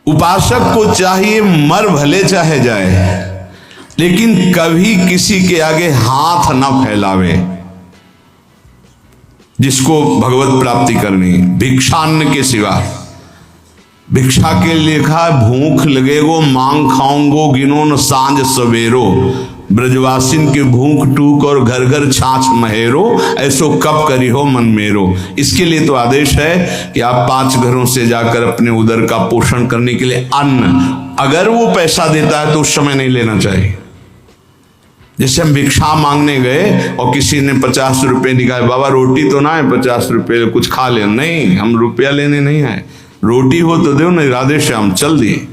उपासक को चाहिए मर भले चाहे जाए, लेकिन कभी किसी के आगे हाथ ना फैलावे। जिसको भगवत प्राप्ति करनी, भिक्षान्न के सिवा। भिक्षा के लिखा है, भूख लगेगो मांग खाऊंगो, गिनो न सांझ सवेरो। ब्रजवासिन के भूख टूक और घर घर छाछ महेरो, ऐसो कब करी हो मन मेरो। इसके लिए तो आदेश है कि आप 5 घरों से जाकर अपने उदर का पोषण करने के लिए अन्न, अगर वो पैसा देता है तो उस समय नहीं लेना चाहिए। जैसे हम भिक्षा मांगने गए और किसी ने 50 रुपये निकाले, बाबा रोटी तो ना है 50 रुपये कुछ खा ले, नहीं, हम रुपया लेने नहीं आए, रोटी हो तो दो, नहीं राधे श्याम चल दिए।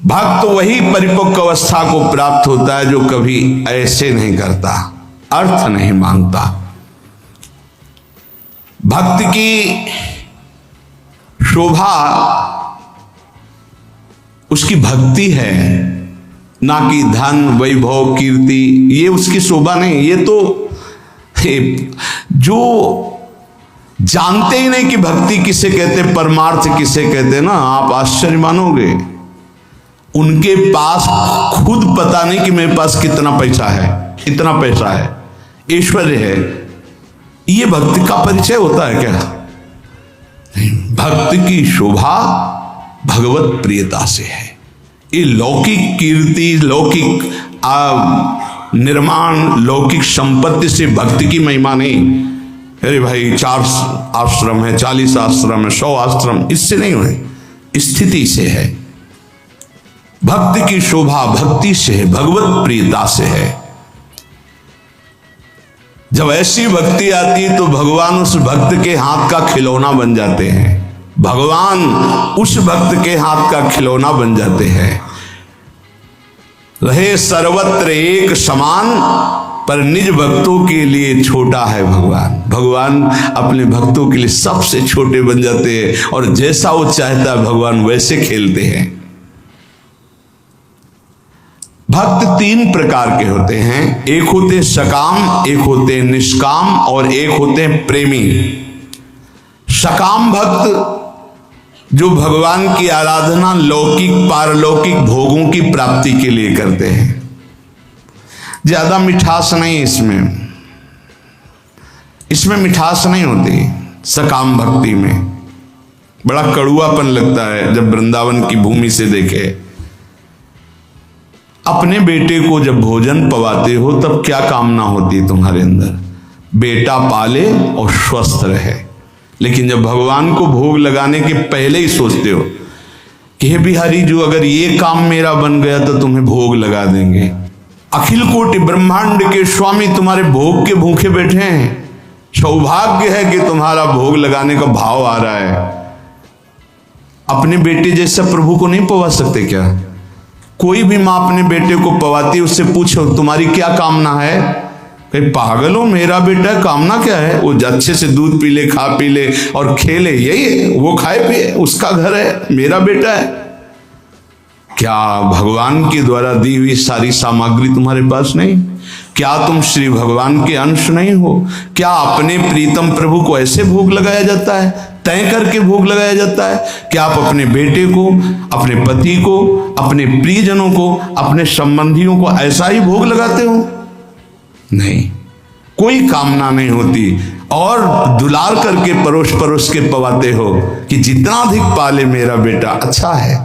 भक्त वही परिपक्व अवस्था को प्राप्त होता है जो कभी ऐसे नहीं करता, अर्थ नहीं मांगता। भक्त की शोभा उसकी भक्ति है, ना कि धन वैभव कीर्ति, ये उसकी शोभा नहीं। ये तो जो जानते ही नहीं कि भक्ति किसे कहते, परमार्थ किसे कहते ना, आप आश्चर्य मानोगे। उनके पास खुद पता नहीं कि मेरे पास कितना पैसा है, इतना पैसा है, ऐश्वर्य है, ये भक्ति का परिचय होता है क्या? नहीं, भक्त की शोभा भगवत प्रियता से है। ये लौकिक कीर्ति, लौकिक निर्माण, लौकिक संपत्ति से भक्ति की महिमा नहीं। अरे भाई 4 आश्रम है, 40 आश्रम है, 100 आश्रम, इससे नहीं हुए, स्थिति से है। भक्ति की शोभा भक्ति से है, भगवत प्रियता से है। जब ऐसी भक्ति आती है तो भगवान उस भक्त के हाथ का खिलौना बन जाते हैं। भगवान उस भक्त के हाथ का खिलौना बन जाते हैं। रहे सर्वत्र एक समान, पर निज भक्तों के लिए छोटा है भगवान। भगवान अपने भक्तों के लिए सबसे छोटे बन जाते हैं और जैसा वो चाहता है भगवान वैसे खेलते हैं। भक्त 3 प्रकार के होते हैं, एक होते सकाम, एक होते निष्काम और एक होते प्रेमी। सकाम भक्त जो भगवान की आराधना लौकिक पारलौकिक भोगों की प्राप्ति के लिए करते हैं। ज्यादा मिठास नहीं इसमें मिठास नहीं होती। सकाम भक्ति में बड़ा कड़ुआपन लगता है जब वृंदावन की भूमि से देखे। अपने बेटे को जब भोजन पवाते हो तब क्या कामना होती है तुम्हारे अंदर? बेटा पाले और स्वस्थ रहे। लेकिन जब भगवान को भोग लगाने के पहले ही सोचते हो कि हे बिहारी जो अगर ये काम मेरा बन गया तो तुम्हें भोग लगा देंगे। अखिल कोटि ब्रह्मांड के स्वामी तुम्हारे भोग के भूखे बैठे हैं। सौभाग्य है कि तुम्हारा भोग लगाने का भाव आ रहा है। अपने बेटे जैसा प्रभु को नहीं पवा सकते क्या? कोई भी माँ अपने बेटे को पवाती, उससे पूछो तुम्हारी क्या कामना है? भाई पागल हो, मेरा बेटा कामना क्या है? वो अच्छे से दूध पी ले, खा पी ले और खेले, यही है। वो खाए पिए, उसका घर है, मेरा बेटा है। क्या भगवान के द्वारा दी हुई सारी सामग्री तुम्हारे पास नहीं? क्या तुम श्री भगवान के अंश नहीं हो? क्या अपने प्रीतम प्रभु को ऐसे भोग लगाया जाता है, तय करके भोग लगाया जाता है? क्या आप अपने बेटे को, अपने पति को, अपने प्रियजनों को, अपने संबंधियों को ऐसा ही भोग लगाते हो? नहीं, कोई कामना नहीं होती और दुलार करके परोस परोस के पवाते हो कि जितना अधिक पाले मेरा बेटा अच्छा है।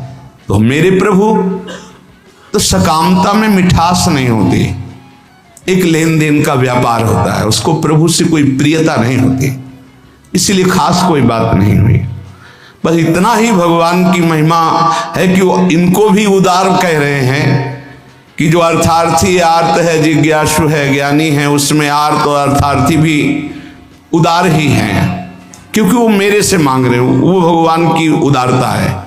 तो मेरे प्रभु, तो सकामता में मिठास नहीं होती, एक लेन देन का व्यापार होता है, उसको प्रभु से कोई प्रियता नहीं होती, इसलिए खास कोई बात नहीं हुई। बस इतना ही भगवान की महिमा है कि वो इनको भी उदार कह रहे हैं कि जो अर्थार्थी आर्त है, जिज्ञासु है, ज्ञानी है, उसमें आर्त और अर्थार्थी भी उदार ही हैं, क्योंकि वो मेरे से मांग रहे हो। वो भगवान की उदारता है।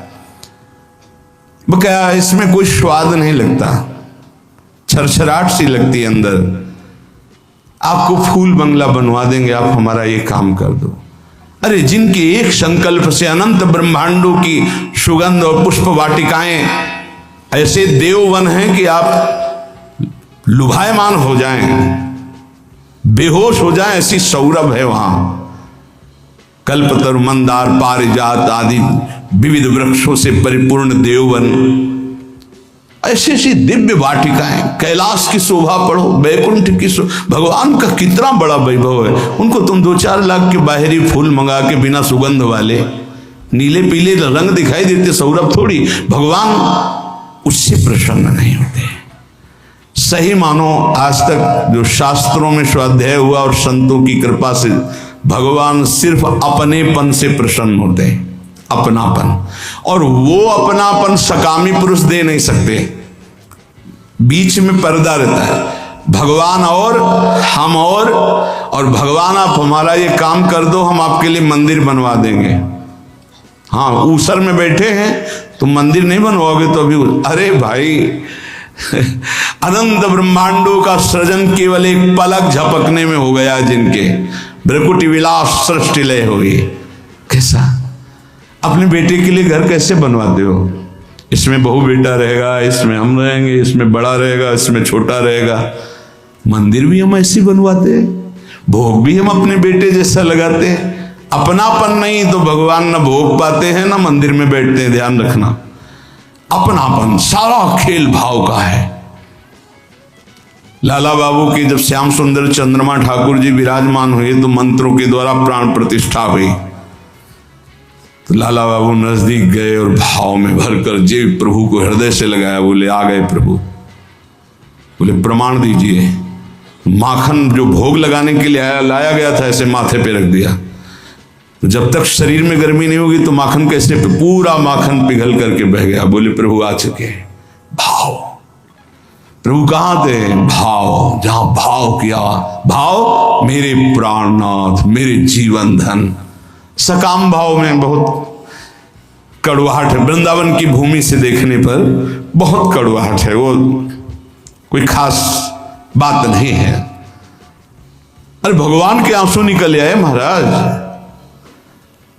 क्या इसमें कोई स्वाद नहीं लगता, छरछराहट सी लगती है अंदर। आपको फूल बंगला बनवा देंगे, आप हमारा ये काम कर दो। अरे जिनके एक संकल्प से अनंत ब्रह्मांडों की सुगंध और पुष्प वाटिकाएं ऐसे देववन हैं कि आप लुभायमान हो जाएं, बेहोश हो जाएं, ऐसी सौरभ है वहां। कल्पतरु मंदार पारिजात आदि विविध वृक्षों से परिपूर्ण देववन, ऐसी ऐसी दिव्य वाटिकाएं, कैलाश की शोभा पढ़ो, वैकुंठ की भगवान का कितना बड़ा वैभव है। उनको तुम 2-4 लाख के बाहरी फूल मंगा के बिना सुगंध वाले नीले पीले रंग दिखाई देते, सौरभ थोड़ी, भगवान उससे प्रसन्न नहीं होते। सही मानो आज तक जो शास्त्रों में स्वाध्याय हुआ और संतों की कृपा से भगवान सिर्फ अपनेपन से प्रसन्न होते हैं, अपनापन, और वो अपनापन सकामी पुरुष दे नहीं सकते। बीच में पर्दा रहता है, भगवान और हम और भगवान आप हमारा ये काम कर दो, हम आपके लिए मंदिर बनवा देंगे। हाँ, ऊसर में बैठे हैं तो मंदिर नहीं बनवाओगे तो अभी, अरे भाई अनंत ब्रह्मांडों का सृजन केवल एक पलक झपकने में हो गया जिनके, भ्रकुटी विलास सृष्टि लय हो गई। कैसा अपने बेटे के लिए घर कैसे बनवाते हो? इसमें बहू बेटा रहेगा, इसमें हम रहेंगे, इसमें बड़ा रहेगा, इसमें छोटा रहेगा। मंदिर भी हम ऐसे बनवाते हैं, भोग भी हम अपने बेटे जैसा लगाते हैं। अपनापन नहीं तो भगवान न भोग पाते हैं न मंदिर में बैठते हैं। ध्यान रखना, अपनापन सारा खेल भाव का है। लाला बाबू की जब श्याम सुंदर चंद्रमा ठाकुर जी विराजमान हुए तो मंत्रों के द्वारा प्राण प्रतिष्ठा हुई, तो लाला बाबू नजदीक गए और भाव में भरकर जीव प्रभु को हृदय से लगाया। बोले आ गए प्रभु, बोले प्रमाण दीजिए। माखन जो भोग लगाने के लिए लाया गया था ऐसे माथे पे रख दिया, तो जब तक शरीर में गर्मी नहीं होगी तो माखन कैसे, पूरा माखन पिघल करके बह गया। बोले प्रभु आ चुके। भाव, प्रभु कहाँ थे? भाव, जहां भाव किया, भाव मेरे प्राणनाथ, मेरे जीवन धन। सकाम भाव में बहुत कड़वाहट है, वृंदावन की भूमि से देखने पर बहुत कड़वाहट है, वो कोई खास बात नहीं है। अरे भगवान के आंसू निकल आए महाराज।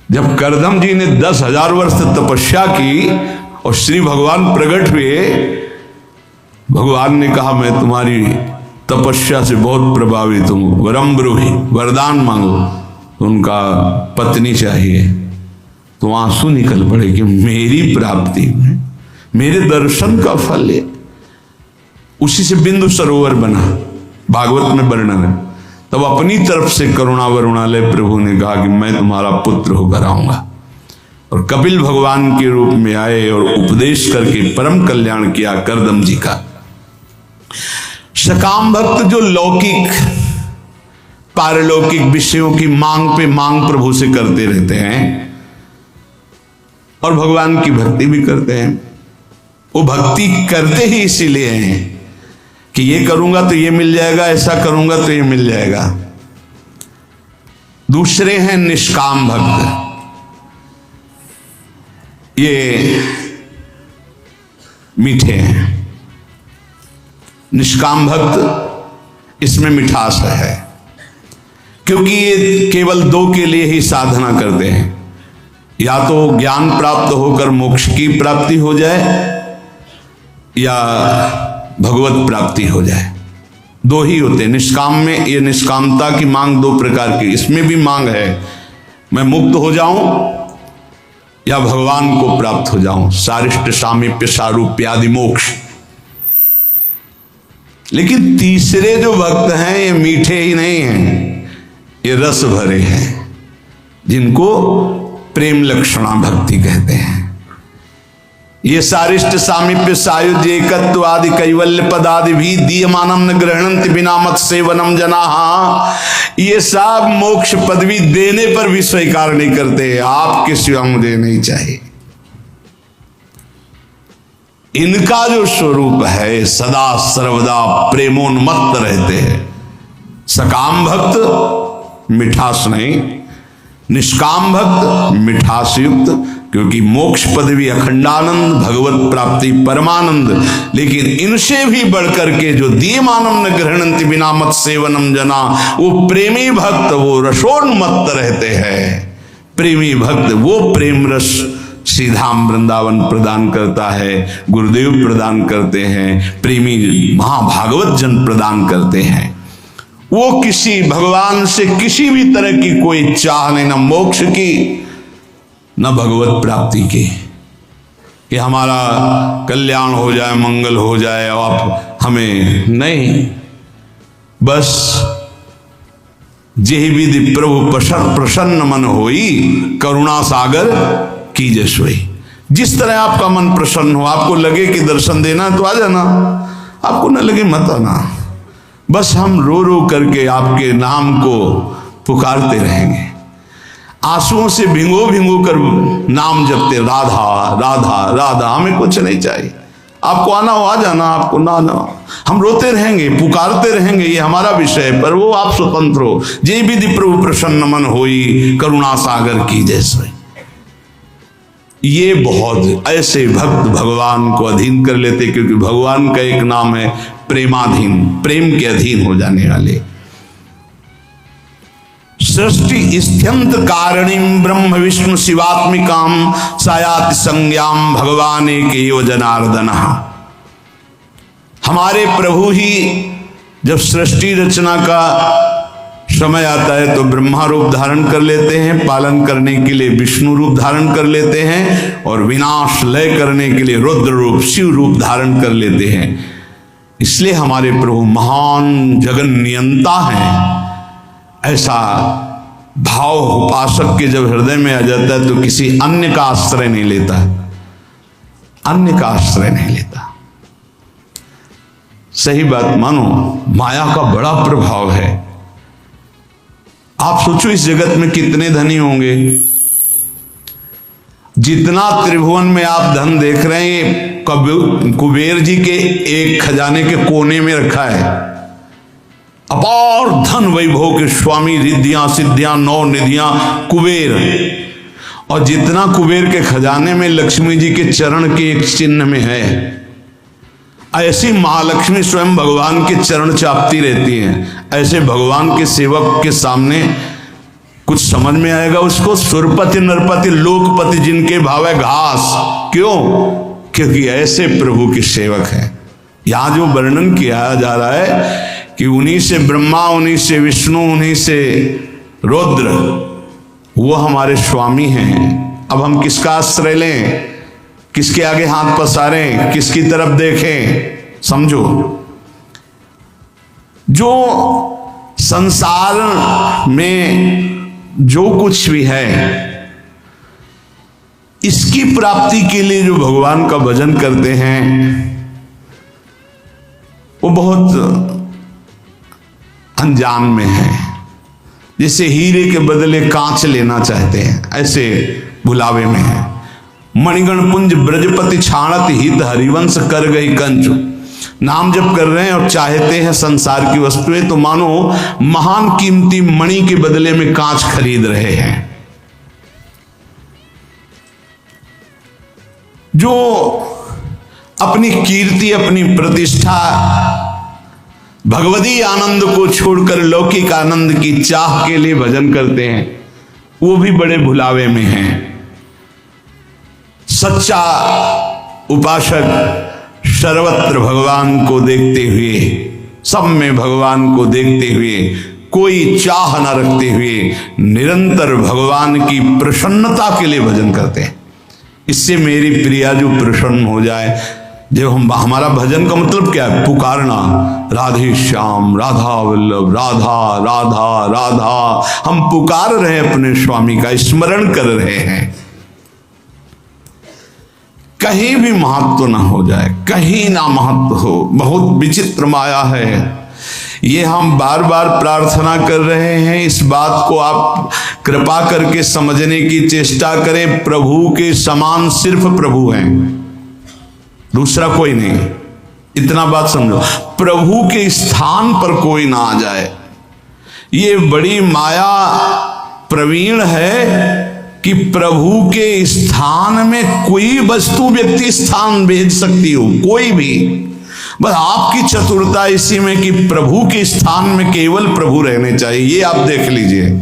जब करदम जी ने 10,000 वर्ष तपस्या की और श्री भगवान प्रकट हुए, भगवान ने कहा मैं तुम्हारी तपस्या से बहुत प्रभावित हूं, वरम ब्रूहि, वरदान मांगो। तो उनका पत्नी चाहिए, तो आंसू निकल पड़े कि मेरी प्राप्ति में, मेरे दर्शन का फल है। उसी से बिंदु सरोवर बना, भागवत में वर्णन है। तब अपनी तरफ से करुणा वरुणालय प्रभु ने कहा कि मैं तुम्हारा पुत्र होकर आऊंगा, और कपिल भगवान के रूप में आए और उपदेश करके परम कल्याण किया करदम जी का। सकाम भक्त जो लौकिक पारलौकिक विषयों की मांग पे मांग प्रभु से करते रहते हैं और भगवान की भक्ति भी करते हैं, वो भक्ति करते ही इसीलिए हैं कि ये करूंगा तो ये मिल जाएगा, ऐसा करूंगा तो ये मिल जाएगा। दूसरे हैं निष्काम भक्त। ये मीठे हैं। निष्काम भक्त, इसमें मिठास है, क्योंकि ये केवल दो के लिए ही साधना करते हैं, या तो ज्ञान प्राप्त होकर मोक्ष की प्राप्ति हो जाए या भगवत प्राप्ति हो जाए। दो ही होते हैं निष्काम में। ये निष्कामता की मांग दो प्रकार की, इसमें भी मांग है मैं मुक्त हो जाऊं या भगवान को प्राप्त हो जाऊं, सारिष्ट सामीप्य सारूप्यादि मोक्ष। लेकिन तीसरे जो भक्त हैं ये मीठे ही नहीं हैं, ये रस भरे हैं, जिनको प्रेम लक्षणा भक्ति कहते हैं। ये सारिष्ट सामीप्य सायुज्य एकत्व आदि कैवल्य पदादि भी दीयमानम न गृहणन्ति बिना मत सेवनम जनाहा, ये सब मोक्ष पदवी देने पर भी स्वीकार नहीं करते। आपके सिवा मुझे नहीं चाहिए। इनका जो स्वरूप है सदा सर्वदा प्रेमोन्मत्त रहते हैं। सकाम भक्त मिठास नहीं, निष्काम भक्त मिठास युक्त, क्योंकि मोक्ष पदवी अखंडानंद, भगवत प्राप्ति परमानंद। लेकिन इनसे भी बढ़कर के जो दीयमानम न गृहणन्ति बिना मत सेवनम जना, वो प्रेमी भक्त, वो रसोन्मत्त रहते हैं। प्रेमी भक्त वो प्रेम रस श्रीधाम वृंदावन प्रदान करता है, गुरुदेव प्रदान करते हैं, प्रेमी महाभागवत जन प्रदान करते हैं। वो किसी भगवान से किसी भी तरह की कोई चाह नहीं, न मोक्ष की न भगवत प्राप्ति की, कि हमारा कल्याण हो जाए, मंगल हो जाए, और आप हमें नहीं। बस जेहि विधि प्रभु प्रसन्न मन होई, करुणा सागर कीजे सोई। जिस तरह आपका मन प्रसन्न हो, आपको लगे कि दर्शन देना तो आ जाना, आपको न लगे मत आना। बस हम रो रो करके आपके नाम को पुकारते रहेंगे, आंसुओं से भिंगो भिंगो कर नाम जपते, राधा राधा राधा। हमें कुछ नहीं चाहिए, आपको आना हो आ जाना, आपको ना आना हम रोते रहेंगे, पुकारते रहेंगे, ये हमारा विषय है। पर वो आप स्वतंत्र हो। जे विधि प्रभु प्रसन्न मन होई, करुणा सागर की जैसे। ये बहुत ऐसे भक्त भगवान को अधीन कर लेते, क्योंकि भगवान का एक नाम है प्रेमाधीन, प्रेम के अधीन हो जाने वाले। सृष्टि स्त्यंत कारणीम ब्रह्म विष्णु शिवात्मिकाम सायाति संज्ञाम भगवान एकेव जनार्दन। हमारे प्रभु ही जब सृष्टि रचना का समय आता है तो ब्रह्मा रूप धारण कर लेते हैं, पालन करने के लिए विष्णु रूप धारण कर लेते हैं, और विनाश लय करने के लिए रुद्र रूप शिव रूप धारण कर लेते हैं। इसलिए हमारे प्रभु महान जगन नियंता हैं। ऐसा भाव उपासक के जब हृदय में आ जाता है तो किसी अन्य का आश्रय नहीं लेता, अन्य का आश्रय नहीं लेता। सही बात मानो, माया का बड़ा प्रभाव है। आप सोचो इस जगत में कितने धनी होंगे। जितना त्रिभुवन में आप धन देख रहे हैं, कुबेर जी के एक खजाने के कोने में रखा है। अपार धन वैभव के स्वामी, रिद्धियां सिद्धियां नौ निधियां कुबेर। और जितना कुबेर के खजाने में लक्ष्मी जी के चरण के एक चिन्ह में है, ऐसी महालक्ष्मी स्वयं भगवान के चरण चापती रहती हैं। ऐसे भगवान के सेवक के सामने कुछ समझ में आएगा उसको? सुरपति नरपति लोकपति जिनके भाव है घास। क्यों? क्योंकि ऐसे प्रभु के सेवक हैं। यहां जो वर्णन किया जा रहा है कि उन्हीं से ब्रह्मा, उन्हीं से विष्णु, उन्हीं से रुद्र, वो हमारे स्वामी हैं। अब हम किसका आश्रय लें? किसके आगे हाथ पसारें? किसकी तरफ देखें? समझो, जो संसार में जो कुछ भी है, इसकी प्राप्ति के लिए जो भगवान का भजन करते हैं, वो बहुत अनजान में है। जैसे हीरे के बदले कांच लेना चाहते हैं, ऐसे भुलावे में है। मणिगण पुंज ब्रजपति छाणत हित हरिवंश कर गई कंचु। नाम जप कर रहे हैं और चाहते हैं संसार की वस्तुएं, तो मानो महान कीमती मणि के बदले में कांच खरीद रहे हैं। जो अपनी कीर्ति, अपनी प्रतिष्ठा, भगवदी आनंद को छोड़कर लौकिक आनंद की चाह के लिए भजन करते हैं, वो भी बड़े भुलावे में हैं। सच्चा उपासक सर्वत्र भगवान को देखते हुए, सब में भगवान को देखते हुए, कोई चाह न रखते हुए, निरंतर भगवान की प्रसन्नता के लिए भजन करते हैं। इससे मेरी प्रिया जो प्रसन्न हो जाए। जब हमारा भजन का मतलब क्या है? पुकारना, राधे श्याम, राधा वल्लभ, राधा राधा राधा। हम पुकार रहे हैं, अपने स्वामी का स्मरण कर रहे हैं। कहीं भी महत्व ना हो जाए, कहीं ना महत्व हो। बहुत विचित्र माया है ये। हम बार बार प्रार्थना कर रहे हैं, इस बात को आप कृपा करके समझने की चेष्टा करें। प्रभु के समान सिर्फ प्रभु हैं, दूसरा कोई नहीं। इतना बात समझो, प्रभु के स्थान पर कोई ना आ जाए। ये बड़ी माया प्रवीण है कि प्रभु के स्थान में कोई वस्तु, व्यक्ति स्थान भेज सकती हो, कोई भी। बस आपकी चतुरता इसी में कि प्रभु के स्थान में केवल प्रभु रहने चाहिए। ये आप देख लीजिए।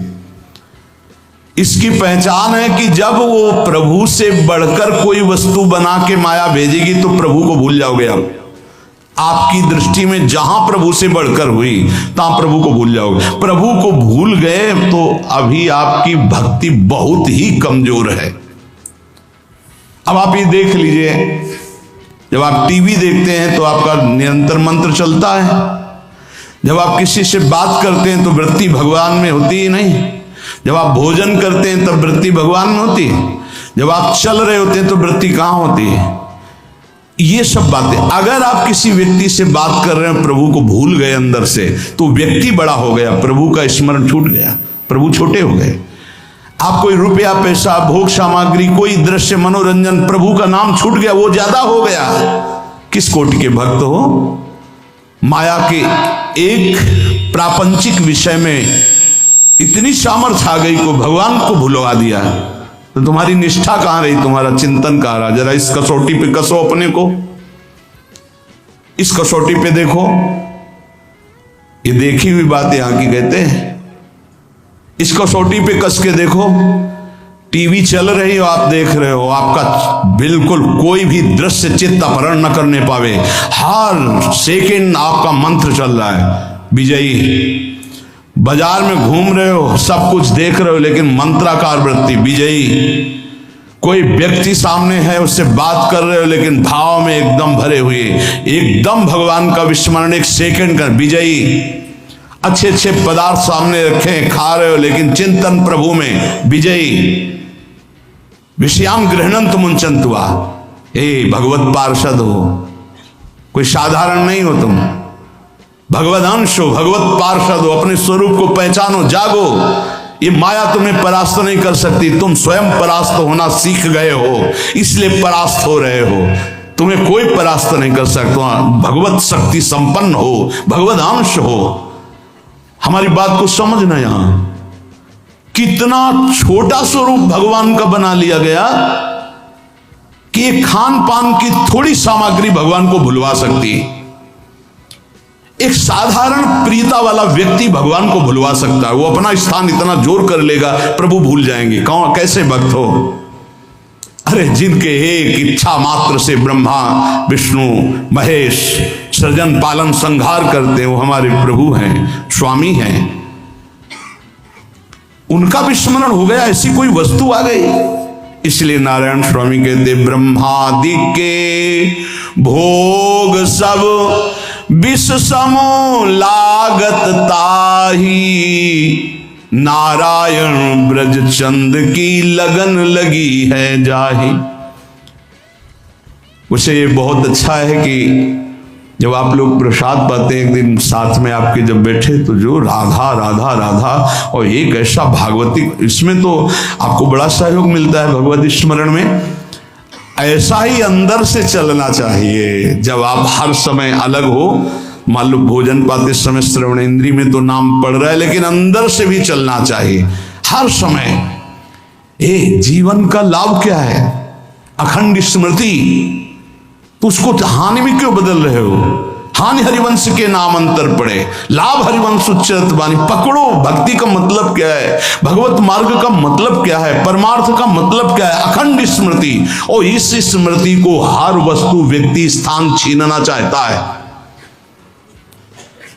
इसकी पहचान है कि जब वो प्रभु से बढ़कर कोई वस्तु बना के माया भेजेगी तो प्रभु को भूल जाओगे आप। आपकी दृष्टि में जहां प्रभु से बढ़कर हुई तहां प्रभु को भूल जाओगे। प्रभु को भूल गए तो अभी आपकी भक्ति बहुत ही कमजोर है। अब आप ये देख लीजिए, जब आप टीवी देखते हैं तो आपका निरंतर मंत्र चलता है, जब आप किसी से बात करते हैं तो वृत्ति भगवान में होती ही नहीं, जब आप भोजन करते हैं तब वृत्ति भगवान में होती है, जब आप चल रहे होते हैं तो वृत्ति कहां होती है। ये सब बातें, अगर आप किसी व्यक्ति से बात कर रहे हैं प्रभु को भूल गए अंदर से, तो व्यक्ति बड़ा हो गया, प्रभु का स्मरण छूट गया, प्रभु छोटे हो गए। आप कोई रुपया पैसा भोग सामग्री कोई दृश्य मनोरंजन, प्रभु का नाम छूट गया, वो ज्यादा हो गया। किस कोटि के भक्त हो, माया के एक प्रापंचिक विषय में इतनी सामर्थ्य आ गई को भगवान को भुलवा दिया, तो तुम्हारी निष्ठा कहां रही, तुम्हारा चिंतन कहां रहा। जरा इस कसौटी पे कसो अपने को, इस कसौटी पे देखो। ये देखी हुई बात यहां की कहते हैं। इस कसौटी पे कस के देखो, टीवी चल रही हो, आप देख रहे हो, आपका बिल्कुल कोई भी दृश्य चित्त अपहरण न करने पावे, हर सेकंड आपका मंत्र चल रहा है विजयी। बाजार में घूम रहे हो, सब कुछ देख रहे हो, लेकिन मंत्राकार वृत्ति विजयी। कोई व्यक्ति सामने है, उससे बात कर रहे हो, लेकिन भाव में एकदम भरे हुए, एकदम भगवान का विस्मरण, एक सेकंड का विजयी। अच्छे अच्छे पदार्थ सामने रखे, खा रहे हो, लेकिन चिंतन प्रभु में विजयी। विषयाम गृहणंत मुंचंतुआ, भगवत पार्षद हो, कोई साधारण नहीं हो तुम, भगवत अंश हो, भगवत पार्षद हो, अपने स्वरूप को पहचानो, जागो। ये माया तुम्हें परास्त नहीं कर सकती, तुम स्वयं परास्त होना सीख गए हो, इसलिए परास्त हो रहे हो। तुम्हें कोई परास्त नहीं कर सकता, भगवत शक्ति संपन्न हो, भगवत अंश हो। हमारी बात को समझना, यहां कितना छोटा स्वरूप भगवान का बना लिया गया कि एक खान पान की थोड़ी सामग्री भगवान को भुलवा सकती। एक साधारण प्रियता वाला व्यक्ति भगवान को भुलवा सकता है। वो अपना स्थान इतना जोर कर लेगा, प्रभु भूल जाएंगे। कौन, कैसे भक्त हो? अरे जिनके एक इच्छा मात्र से ब्रह्मा विष्णु महेश सृजन पालन संहार करते हैं, वो हमारे प्रभु हैं, स्वामी हैं। उनका विस्मरण हो गया, ऐसी कोई वस्तु आ गई। इसलिए नारायण स्वामी कहते, ब्रह्मादि के भोग सब विष समो लागत ताही, नारायण ब्रज चंद की लगन लगी है जाही। उसे ये बहुत अच्छा है कि जब आप लोग प्रसाद पाते हैं, एक दिन साथ में आपके जब बैठे, तो जो राधा राधा राधा, और एक ऐसा भागवती, इसमें तो आपको बड़ा सहयोग मिलता है भगवत स्मरण में। ऐसा ही अंदर से चलना चाहिए। जब आप हर समय अलग हो, मान लो भोजन पाते समय श्रवण इंद्री में तो नाम पड़ रहा है, लेकिन अंदर से भी चलना चाहिए हर समय। जीवन का लाभ क्या है? अखंड स्मृति। तो उसको हानि में क्यों बदल रहे हो? हानि हरिवंश के नाम अंतर पड़े, लाभ हरिवंश उच्चरत वाणी। पकड़ो, भक्ति का मतलब क्या है, भगवत मार्ग का मतलब क्या है, परमार्थ का मतलब क्या है? अखंड स्मृति। और इस स्मृति को हर वस्तु व्यक्ति स्थान छीनना चाहता है,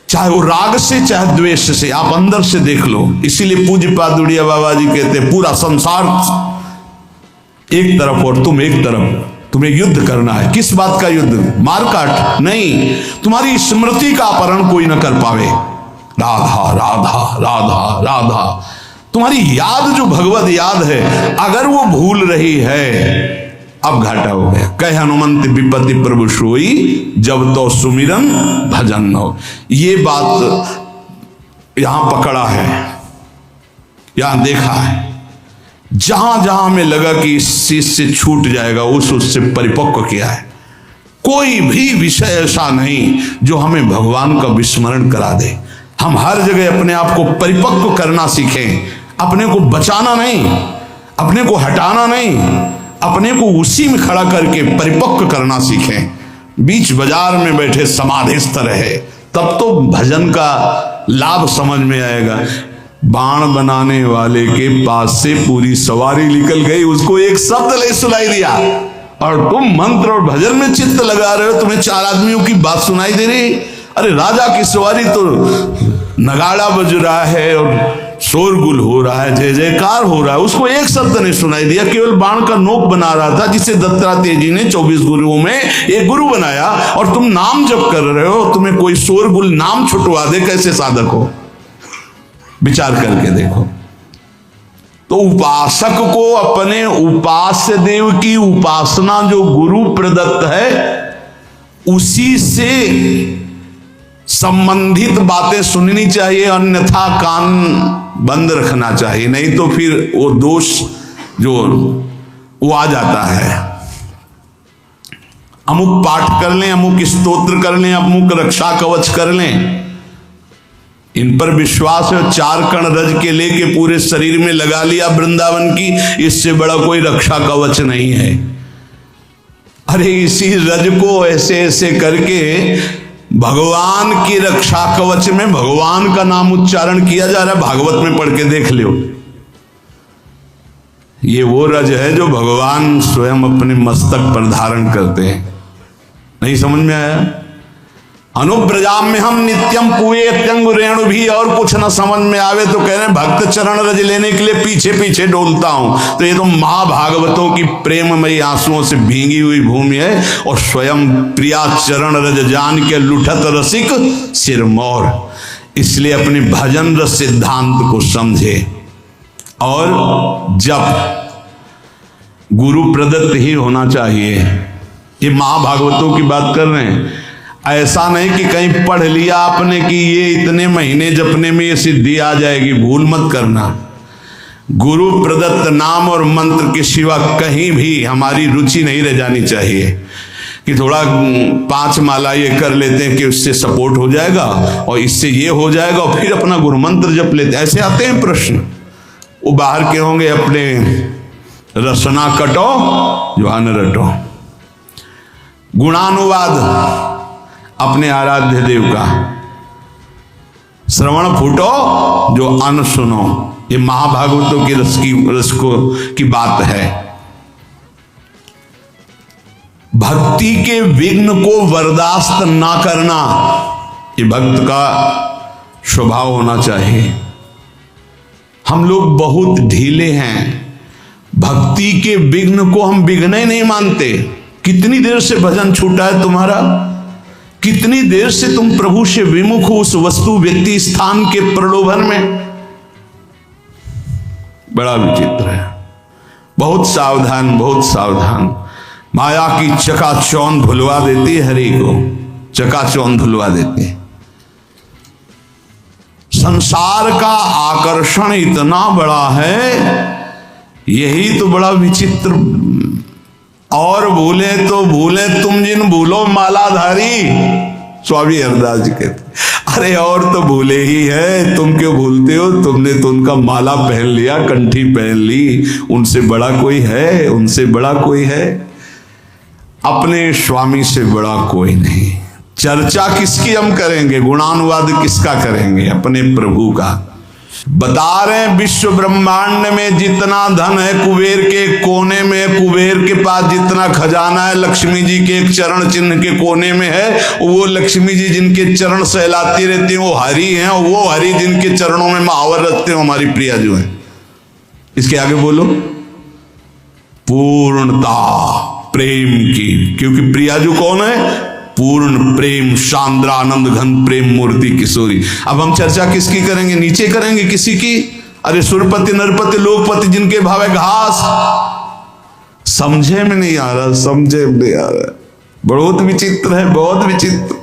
चाहे वो राग से चाहे द्वेष से। आप अंदर से देख लो। इसीलिए पूज्य पादुड़िया बाबा जी कहते हैं, पूरा संसार एक तरफ और तुम एक तरफ, तुम्हें युद्ध करना है। किस बात का युद्ध? मारकाट नहीं, तुम्हारी स्मृति का अपहरण कोई न कर पावे। राधा राधा राधा राधा, तुम्हारी याद जो भगवत याद है, अगर वो भूल रही है, अब घाटा हो गया। कह हनुमंत विपत्ति प्रभु सोई, जब तो सुमिरन भजन हो। ये बात यहां पकड़ा है, यहां देखा है। जहां जहां में लगा कि इस चीज से छूट जाएगा, उससे परिपक्व किया है। कोई भी विषय ऐसा नहीं जो हमें भगवान का विस्मरण करा दे। हम हर जगह अपने आप को परिपक्व करना सीखें, अपने को बचाना नहीं, अपने को हटाना नहीं, अपने को उसी में खड़ा करके परिपक्व करना सीखें। बीच बाजार में बैठे समाधिस्थ रहे, तब तो भजन का लाभ समझ में आएगा। बाण बनाने वाले के पास से पूरी सवारी निकल गई, उसको एक शब्द ले सुनाई दिया और तुम मंत्र और भजन में चित्त लगा रहे हो, तुम्हें चार आदमियों की बात सुनाई दे रही। अरे राजा की सवारी तो नगाड़ा बज रहा है और शोरगुल हो रहा है, जय जयकार हो रहा है, उसको एक शब्द नहीं सुनाई दिया, केवल बाण का नोक बना रहा था, जिसे दत्तात्रेय जी ने 24 गुरुओं में एक गुरु बनाया। और तुम नाम जप कर रहे हो, तुम्हें कोई शोरगुल नाम छुटवा दे, कैसे साधक हो? विचार करके देखो। तो उपासक को अपने उपास्य देव की उपासना जो गुरु प्रदत्त है उसी से संबंधित बातें सुननी चाहिए, अन्यथा कान बंद रखना चाहिए, नहीं तो फिर वो दोष जो वो आ जाता है। अमुक पाठ कर लें, अमुक स्तोत्र कर लें, अमुक रक्षा कवच कर लें, इन पर विश्वास है, 4 कण रज के लेके पूरे शरीर में लगा लिया वृंदावन की, इससे बड़ा कोई रक्षा कवच नहीं है। अरे इसी रज को ऐसे ऐसे करके भगवान की रक्षा कवच में भगवान का नाम उच्चारण किया जा रहा है। भागवत में पढ़ के देख लो, ये वो रज है जो भगवान स्वयं अपने मस्तक पर धारण करते हैं। नहीं समझ में आया? अनुब्रजाम में हम नित्यम कुए त्यंग रेणु भी, और कुछ न समझ में आवे तो कह रहे भक्त चरण रज लेने के लिए पीछे पीछे डोलता हूं। तो ये तो महाभागवतों की प्रेममयी आंसुओं से भींगी हुई भूमि है, और स्वयं प्रिया चरण रज जान के लुठत रसिक सिरमौर। इसलिए अपने भजन रस सिद्धांत को समझे, और जब गुरु प्रदत्त ही होना चाहिए। ये महाभागवतों की बात कर रहे हैं, ऐसा नहीं कि कहीं पढ़ लिया आपने कि ये इतने महीने जपने में ये सिद्धि आ जाएगी, भूल मत करना। गुरु प्रदत्त नाम और मंत्र के सिवा कहीं भी हमारी रुचि नहीं रह जानी चाहिए कि थोड़ा 5 माला ये कर लेते हैं कि उससे सपोर्ट हो जाएगा और इससे ये हो जाएगा, और फिर अपना गुरु मंत्र जप लेते हैं। ऐसे आते हैं प्रश्न, वो बाहर के होंगे, अपने रसना कटो जोहान रटो। गुणानुवाद अपने आराध्य देव का, श्रवण फूटो जो अन्न सुनो। ये महाभागवतों की रस की बात है। भक्ति के विघ्न को बर्दाश्त ना करना, ये भक्त का स्वभाव होना चाहिए। हम लोग बहुत ढीले हैं, भक्ति के विघ्न को हम विघ्न ही नहीं मानते। कितनी देर से भजन छूटा है तुम्हारा? कितनी देर से तुम प्रभु से विमुख हो उस वस्तु व्यक्ति स्थान के प्रलोभन में? बड़ा विचित्र है। बहुत सावधान, बहुत सावधान। माया की चकाचौंध भुलवा देती है, हरि को चकाचौंध भुलवा देती है। संसार का आकर्षण इतना बड़ा है, यही तो बड़ा विचित्र। और भूले तो भूले तुम जिन भूलो मालाधारी, स्वामी हरदास जी कहते। अरे और तो भूले ही है, तुम क्यों भूलते हो? तुमने तो उनका माला पहन लिया, कंठी पहन ली, उनसे बड़ा कोई है? उनसे बड़ा कोई है? अपने स्वामी से बड़ा कोई नहीं। चर्चा किसकी हम करेंगे? गुणानुवाद किसका करेंगे? अपने प्रभु का। बता रहे हैं विश्व ब्रह्मांड में जितना धन है कुबेर के कोने में, कुबेर के पास जितना खजाना है लक्ष्मी जी के एक चरण चिन्ह के कोने में है। वो लक्ष्मी जी जिनके चरण सहलाती रहती हैं वो हरि हैं, और वो हरि जिनके चरणों में महावर रखते हैं हमारी प्रिया जो है। इसके आगे बोलो, पूर्णता प्रेम की, क्योंकि प्रियाजू कौन है? पूर्ण प्रेम, सांद्रानंद घन प्रेम मूर्ति किशोरी। अब हम चर्चा किसकी करेंगे? नीचे करेंगे किसी की? अरे सुरपति नरपति लोकपति जिनके भावे घास। समझे में नहीं आ रहा, समझे में नहीं आ रहा। बहुत विचित्र है, बहुत विचित्र,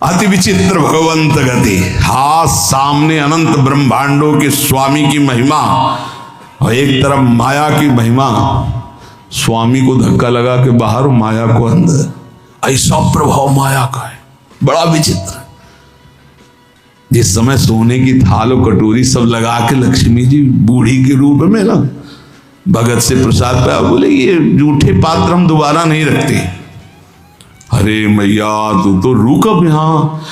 अति विचित्र भगवंत गति। हाथ सामने अनंत ब्रह्मांडों के स्वामी की महिमा, और एक तरफ माया की महिमा। स्वामी को धक्का लगा के बाहर, माया को अंदर। ऐसा प्रभाव माया का है, बड़ा विचित्र। जिस समय सोने की थाल और कटोरी सब लगा के लक्ष्मी जी बूढ़ी के रूप में ना भगत से प्रसाद पाया, बोले ये जूठे पात्र हम दोबारा नहीं रखते। अरे मैया तू तो रुक, अब यहाँ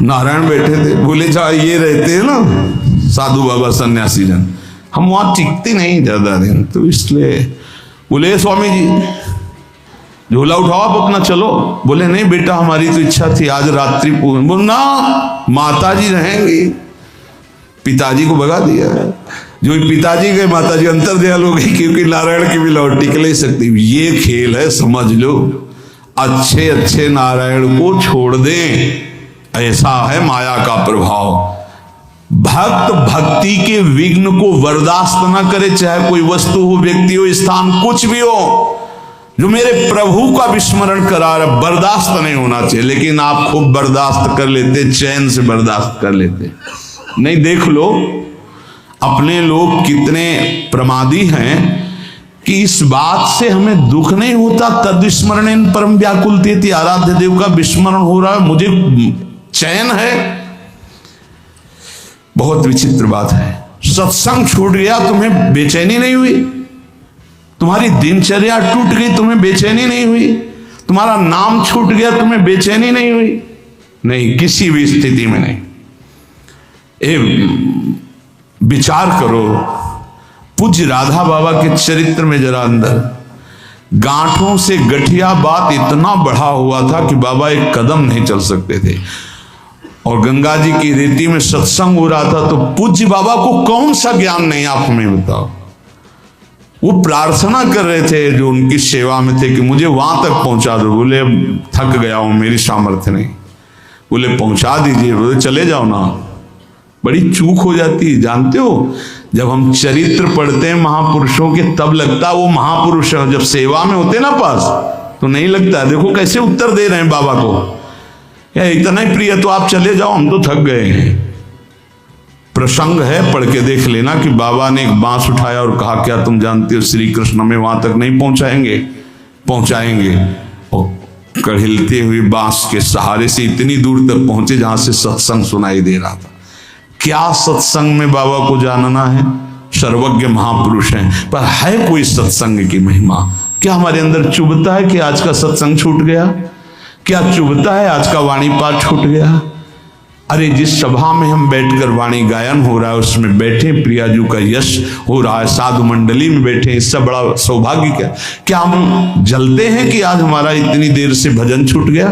नारायण बैठे थे, बोले जहाँ ये रहते हैं ना साधु बाबा सन्यासी जन, हम वहां टिकते नहीं ज्यादा दिन, तो इसलिए बोले स्वामी जी झोला उठाओ आप अपना चलो। बोले नहीं बेटा हमारी तो इच्छा थी आज रात्रि बोल ना माता जी रहेंगी। पिताजी को भगा दिया। जो पिताजी गए माताजी अंतर दयाल हो गई, क्योंकि नारायण की भी लौट टिक नहीं सकती। ये खेल है, समझ लो। अच्छे अच्छे नारायण को छोड़ दें, ऐसा है माया का प्रभाव। भक्त भक्ति के विघ्न को बर्दाश्त ना करे, चाहे कोई वस्तु हो, व्यक्ति हो, स्थान कुछ भी हो। जो मेरे प्रभु का विस्मरण करा रहा, बर्दाश्त नहीं होना चाहिए। लेकिन आप खूब बर्दाश्त कर लेते, चैन से बर्दाश्त कर लेते। नहीं, देख लो अपने लोग कितने प्रमादी हैं कि इस बात से हमें दुख नहीं होता। तद्विस्मरण परम व्याकुलते, आराध्य देव का विस्मरण हो रहा है, मुझे चैन है। बहुत विचित्र बात है। सत्संग छूट गया, तुम्हें बेचैनी नहीं हुई? तुम्हारी दिनचर्या टूट गई, तुम्हें बेचैनी नहीं हुई? तुम्हारा नाम छूट गया, तुम्हें बेचैनी नहीं हुई? नहीं, किसी भी स्थिति में नहीं। विचार करो, पूज्य राधा बाबा के चरित्र में जरा अंदर गांठों से गठिया बात इतना बढ़ा हुआ था कि बाबा एक कदम नहीं चल सकते थे। और गंगा जी की रेती में सत्संग हो रहा था, तो पूज्य बाबा को कौन सा ज्ञान नहीं, आप हमें बताओ। वो प्रार्थना कर रहे थे जो उनकी सेवा में थे कि मुझे वहां तक पहुंचा दो। बोले थक गया हूं, मेरी सामर्थ्य नहीं। बोले पहुंचा दीजिए। बोले चले जाओ ना। बड़ी चूक हो जाती है, जानते हो। जब हम चरित्र पढ़ते हैं महापुरुषों के, तब लगता है वो महापुरुष है। जब सेवा में होते ना पास, तो नहीं लगता। देखो कैसे उत्तर दे रहे हैं बाबा को, या इतना ही प्रिय तो आप चले जाओ, हम तो थक गए हैं। प्रसंग है, पढ़ के देख लेना कि बाबा ने एक बांस उठाया और कहा क्या तुम जानते हो श्री कृष्ण में वहां तक नहीं पहुंचाएंगे? पहुंचाएंगे। और कड़िलते हुए बांस के सहारे से इतनी दूर तक पहुंचे जहां से सत्संग सुनाई दे रहा था। क्या सत्संग में बाबा को जानना है? सर्वज्ञ महापुरुष हैं, पर है कोई सत्संग की महिमा? क्या हमारे अंदर चुभता है कि आज का सत्संग छूट गया? क्या चुभता है आज का वाणी पाठ छूट गया? अरे जिस सभा में हम बैठकर वाणी गायन हो रहा है, उसमें बैठे प्रियाजू का यश हो रहा है, साधु मंडली में बैठे, इससे बड़ा सौभाग्य क्या हम जलते हैं कि आज हमारा इतनी देर से भजन छूट गया?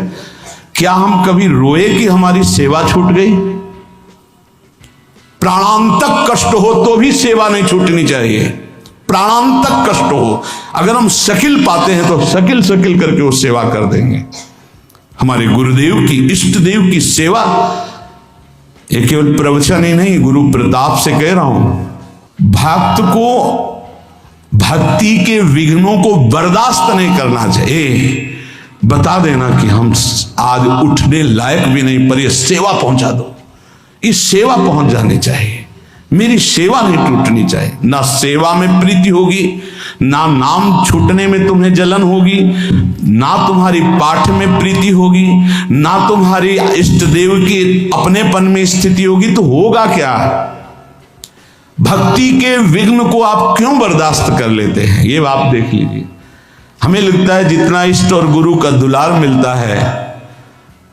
क्या हम कभी रोए कि हमारी सेवा छूट गई? प्राणांतक कष्ट हो तो भी सेवा नहीं छूटनी चाहिए। प्राणांतक कष्ट हो, अगर हम शकिल पाते हैं तो शकिल शकिल करके वो सेवा कर देंगे। हमारे गुरुदेव की, इष्ट देव की सेवा, ये केवल प्रवचन ही नहीं, गुरु प्रताप से कह रहा हूं। भक्त को भक्ति के विघ्नों को बर्दाश्त नहीं करना चाहिए। बता देना कि हम आज उठने लायक भी नहीं, पर ये सेवा पहुंचा दो। इस सेवा पहुंच जानी चाहिए, मेरी सेवा नहीं टूटनी चाहिए। ना सेवा में प्रीति होगी, ना नाम छूटने में तुम्हें जलन होगी, ना तुम्हारी पाठ में प्रीति होगी, ना तुम्हारी इष्ट देव की अपनेपन में स्थिति होगी। तो होगा क्या? भक्ति के विघ्न को आप क्यों बर्दाश्त कर लेते हैं? ये आप देख लीजिए। हमें लगता है जितना इष्ट और गुरु का दुलार मिलता है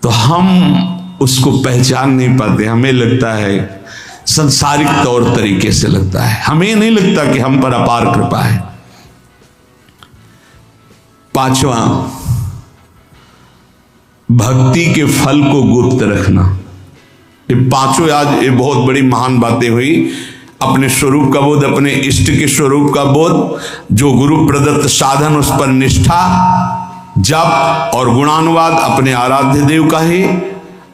तो हम उसको पहचान नहीं पाते। हमें लगता है संसारिक तौर तरीके से लगता है, हमें नहीं लगता कि हम पर अपार कृपा है। पांचवा, भक्ति के फल को गुप्त रखना। ये पांचों आज ये बहुत बड़ी महान बातें हुई। अपने स्वरूप का बोध, अपने इष्ट के स्वरूप का बोध, जो गुरु प्रदत्त साधन उस पर निष्ठा, जप और गुणानुवाद अपने आराध्य देव का ही,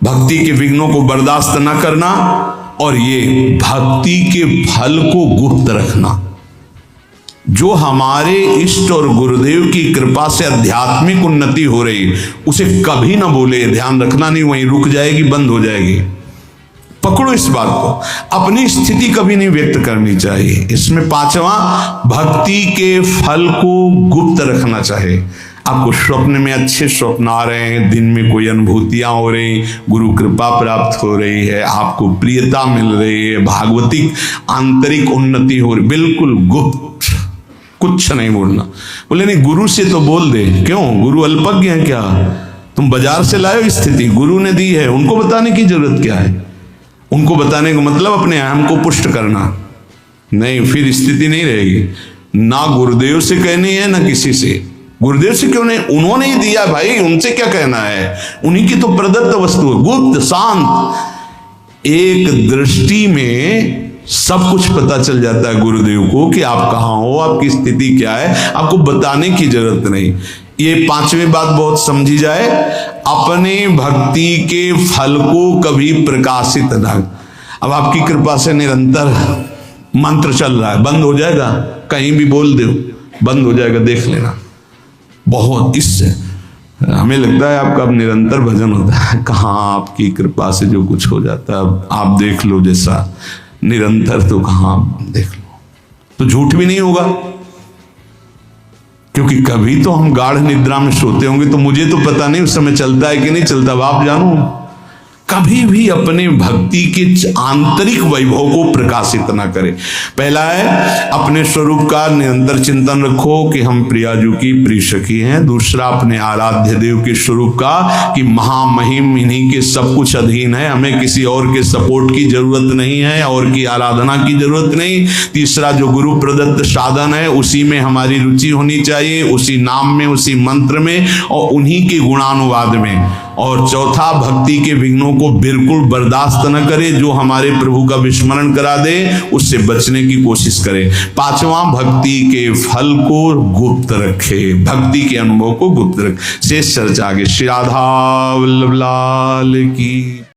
भक्ति के विघ्नों को बर्दाश्त न करना, और ये भक्ति के फल को गुप्त रखना। जो हमारे इष्ट और गुरुदेव की कृपा से आध्यात्मिक उन्नति हो रही, उसे कभी ना बोले, ध्यान रखना नहीं, वहीं रुक जाएगी, बंद हो जाएगी। पकड़ो इस बात को, अपनी स्थिति कभी नहीं व्यक्त करनी चाहिए। इसमें पांचवा, भक्ति के फल को गुप्त रखना चाहिए। आपको स्वप्न में अच्छे स्वप्न आ रहे हैं, दिन में कोई अनुभूतियां हो रही, गुरु कृपा प्राप्त हो रही है, आपको प्रियता मिल रही है, भागवतिक आंतरिक उन्नति हो रही, बिल्कुल गुप्त, कुछ नहीं बोलना। बोले नहीं गुरु से तो बोल दे। क्यों? गुरु अल्पज्ञ है क्या? तुम बाजार से लाए स्थिति, गुरु ने दी है, उनको बताने की जरूरत क्या है? उनको बताने का मतलब अपने अहम को पुष्ट करना नहीं, फिर स्थिति नहीं रहेगी। ना गुरुदेव से कहनी है ना किसी से। गुरुदेव से क्यों नहीं, उन्होंने ही दिया भाई, उनसे क्या कहना है, उन्हीं की तो प्रदत्त वस्तु है, गुप्त शांत। एक दृष्टि में सब कुछ पता चल जाता है गुरुदेव को कि आप कहाँ हो, आपकी स्थिति क्या है, आपको बताने की जरूरत नहीं। ये पांचवी बात बहुत समझी जाए, अपने भक्ति के फल को कभी प्रकाशित न। अब आपकी कृपा से निरंतर मंत्र चल रहा है, बंद हो जाएगा, कहीं भी बोल दो बंद हो जाएगा, देख लेना। बहुत इससे हमें लगता है आपका अब निरंतर भजन होता है, कहाँ आपकी कृपा से जो कुछ हो जाता है, अब आप देख लो जैसा निरंतर, तो कहाँ देख लो, तो झूठ भी नहीं होगा। क्योंकि कभी तो हम गाढ़ निद्रा में सोते होंगे, तो मुझे तो पता नहीं उस समय चलता है कि नहीं चलता, अब आप जानो। कभी भी अपने भक्ति के आंतरिक वैभव को प्रकाशित ना करें। पहला है अपने स्वरूप का निरंतर चिंतन रखो कि हम प्रियाजू की प्रिय सखी हैं। दूसरा अपने आराध्य देव के स्वरूप का कि महामहिम इन्हीं के सब कुछ अधीन है, हमें किसी और के सपोर्ट की जरूरत नहीं है, और की आराधना की जरूरत नहीं। तीसरा जो गुरु प्रदत्त साधन है उसी में हमारी रुचि होनी चाहिए, उसी नाम में, उसी मंत्र में और उन्हीं के गुणानुवाद में। और चौथा भक्ति के विघ्नों को बिल्कुल बर्दाश्त न करे, जो हमारे प्रभु का विस्मरण करा दे उससे बचने की कोशिश करे। पांचवा भक्ति के फल को गुप्त रखे, भक्ति के अनुभव को गुप्त रखे। शेष चर्चा आगे। श्री राधा वल्लभ लाल की।